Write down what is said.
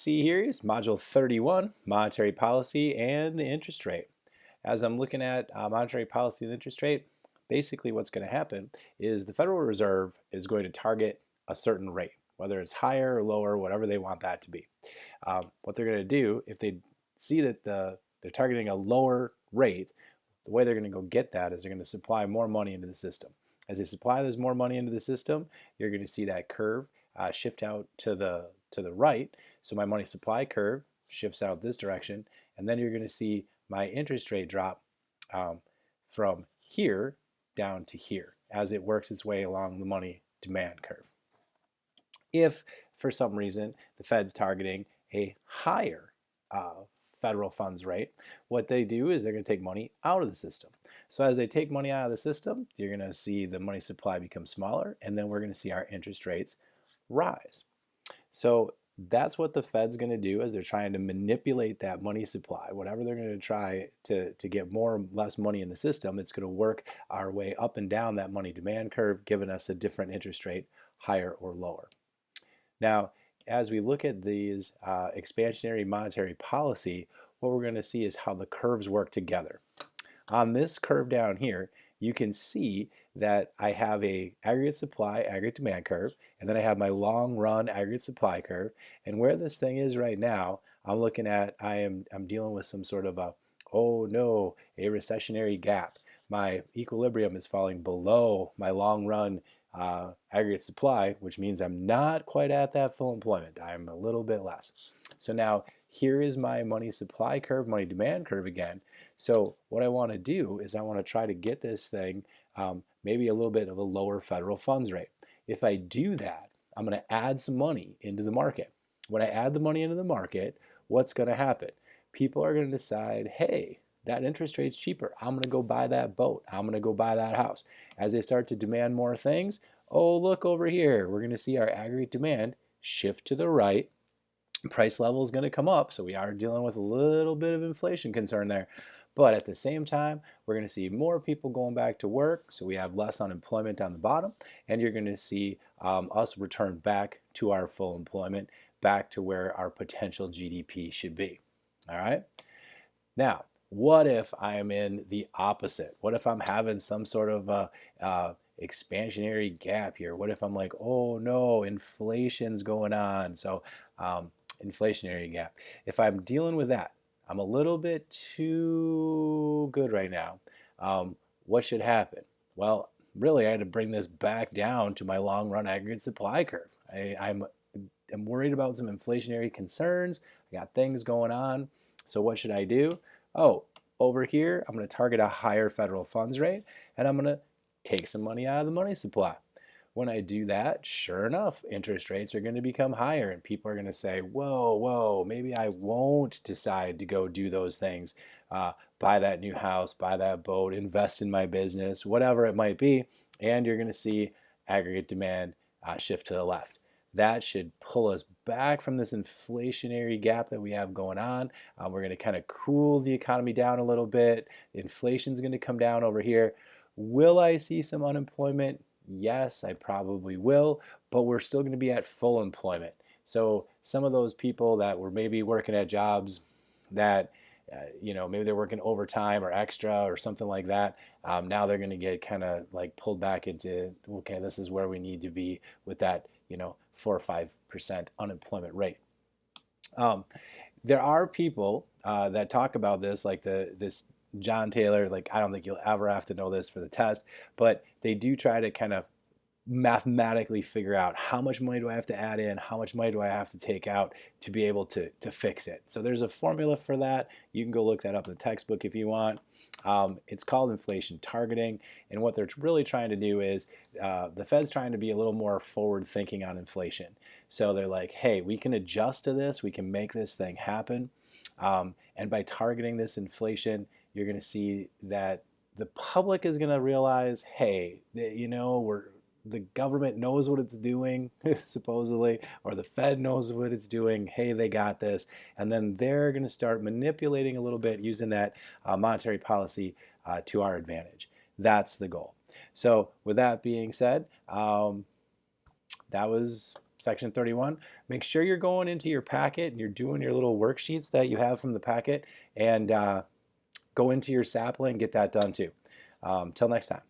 See here is Module 31, Monetary Policy and the Interest Rate. As I'm looking at monetary policy and interest rate, basically what's going to happen is the Federal Reserve is going to target a certain rate, whether it's higher or lower, whatever they want that to be. What they're going to do, if they see that they're targeting a lower rate, the way they're going to go get that is they're going to supply more money into the system. As they supply this more money into the system, you're going to see that curve shift out to the right. So my money supply curve shifts out this direction, and then you're going to see my interest rate drop from here down to here as it works its way along the money demand curve. If for some reason the Fed's targeting a higher federal funds rate, what they do is they're going to take money out of the system. So as they take money out of the system, you're going to see the money supply become smaller, and then we're going to see our interest rates rise. So that's what the Fed's going to do as they're trying to manipulate that money supply. Whatever they're going to try to get more or less money in the system, it's going to work our way up and down that money demand curve, giving us a different interest rate, higher or lower. Now, as we look at these expansionary monetary policy, what we're going to see is how the curves work together. On this curve down here, you can see that I have a aggregate supply, aggregate demand curve, and then I have my long run aggregate supply curve. And where this thing is right now, I'm looking at, I'm dealing with some sort of a, oh no, a recessionary gap. My equilibrium is falling below my long run aggregate supply, which means I'm not quite at that full employment. I'm a little bit less. So now here is my money supply curve, money demand curve again. So what I want to do is I want to try to get this thing maybe a little bit of a lower federal funds rate. If I do that, I'm going to add some money into the market. When I add the money into the market, what's going to happen? People are going to decide, hey, that interest rate's cheaper. I'm going to go buy that boat. I'm going to go buy that house. As they start to demand more things, oh, look over here. We're going to see our aggregate demand shift to the right. Price level is going to come up, so we are dealing with a little bit of inflation concern there. But at the same time, we're going to see more people going back to work, so we have less unemployment on the bottom, and you're going to see us return back to our full employment, back to where our potential GDP should be. All right? Now, what if I am in the opposite? What if I'm having some sort of expansionary gap here? What if I'm like, oh no, inflation's going on? So inflationary gap. If I'm dealing with that, I'm a little bit too good right now. What should happen? Well, really, I had to bring this back down to my long run aggregate supply curve. I'm worried about some inflationary concerns. I got things going on. So what should I do? Oh, over here, I'm going to target a higher federal funds rate, and I'm going to take some money out of the money supply. When I do that, sure enough, interest rates are going to become higher, and people are going to say, whoa, maybe I won't decide to go do those things, buy that new house, buy that boat, invest in my business, whatever it might be, and you're going to see aggregate demand shift to the left. That should pull us back from this inflationary gap that we have going on. We're going to kind of cool the economy down a little bit. Inflation's going to come down over here. Will I see some unemployment? Yes, I probably will, but we're still going to be at full employment. So some of those people that were maybe working at jobs that maybe they're working overtime or extra or something like that. Now they're going to get kind of like pulled back into, okay, this is where we need to be with that 4 or 5% unemployment rate. There are people that talk about this, like this John Taylor, like I don't think you'll ever have to know this for the test, but they do try to kind of mathematically figure out how much money do I have to add in, how much money do I have to take out to be able to fix it. So there's a formula for that. You can go look that up in the textbook if you want. It's called inflation targeting, and what they're really trying to do is the Fed's trying to be a little more forward thinking on inflation. So they're like, hey, we can adjust to this, we can make this thing happen, and by targeting this inflation, you're going to see that the public is going to realize, hey, the government knows what it's doing, supposedly, or the Fed knows what it's doing. Hey, they got this. And then they're going to start manipulating a little bit using that monetary policy to our advantage. That's the goal. So with that being said, that was Section 31, make sure you're going into your packet and you're doing your little worksheets that you have from the packet, and go into your SAPLA and get that done too. Till next time.